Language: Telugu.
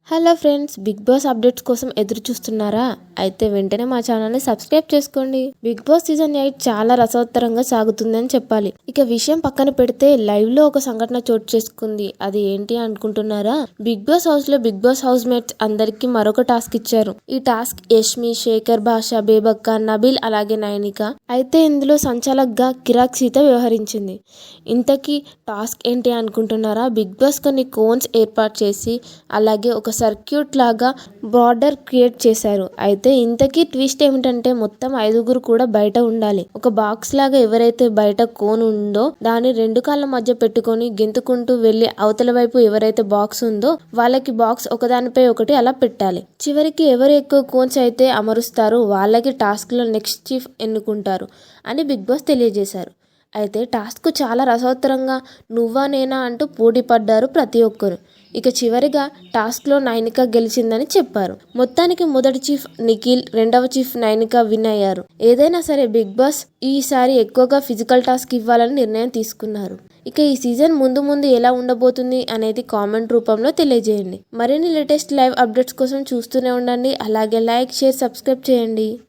Hello friends, big boss updates కోసం ఎదురు చూస్తున్నారా? అయితే వెంటనే మా ఛానల్ని సబ్స్క్రైబ్ చేసుకోండి. బిగ్ బాస్ సీజన్ 8 చాలా రసవత్తరంగా సాగుతుందని చెప్పాలి. ఇక విషయం పక్కన పెడితే లైవ్ లో ఒక సంఘటన చోటు చేసుకుంది. అది ఏంటి అనుకుంటున్నారా? బిగ్ బాస్ హౌస్ లో బిగ్ బాస్ హౌస్ మేట్స్ అందరికి మరొక టాస్క్ ఇచ్చారు. ఈ టాస్క్ యష్మి, శేఖర్ భాష, బేబక్క, నబీల్ అలాగే నైనిక. అయితే ఇందులో సంచాలక్గా కిరాక్ సీత వ్యవహరించింది. ఇంతకీ టాస్క్ ఏంటి అనుకుంటున్నారా? బిగ్ బాస్ కొన్ని కోన్స్ ఏర్పాటు చేసి అలాగే ఒక సర్క్యూట్ లాగా బార్డర్ క్రియేట్ చేశారు. అయితే ఇంతకీ ట్విస్ట్ ఏమిటంటే మొత్తం 5గురు కూడా బయట ఉండాలి. ఒక బాక్స్ లాగా ఎవరైతే బయట కోన్ ఉందో దాన్ని 2 కాళ్ళ మధ్య పెట్టుకొని గెంతుకుంటూ వెళ్లి అవతల వైపు ఎవరైతే బాక్స్ ఉందో వాళ్ళకి బాక్స్ ఒకదానిపై ఒకటి అలా పెట్టాలి. చివరికి ఎవరు ఎక్కువ కోన్స్ అయితే అమరుస్తారో వాళ్ళకి టాస్క్ లో నెక్స్ట్ చీఫ్ ఎన్నుకుంటారు అని బిగ్ బాస్ తెలియజేశారు. అయితే టాస్క్ చాలా రసవత్తరంగా నువ్వా నేనా అంటూ పోటీ పడ్డారు ప్రతి ఒక్కరు. ఇక చివరిగా టాస్క్లో నైనిక గెలిచిందని చెప్పారు. మొత్తానికి మొదటి చీఫ్ నిఖిల్, రెండవ చీఫ్ నైనిక విన్ అయ్యారు. ఏదైనా సరే బిగ్ బాస్ ఈసారి ఎక్కువగా ఫిజికల్ టాస్క్ ఇవ్వాలని నిర్ణయం తీసుకున్నారు. ఇక ఈ సీజన్ ముందు ఎలా ఉండబోతుంది అనేది కామెంట్ రూపంలో తెలియజేయండి. మరిన్ని లేటెస్ట్ లైవ్ అప్డేట్స్ కోసం చూస్తూనే ఉండండి. అలాగే లైక్, షేర్, సబ్స్క్రైబ్ చేయండి.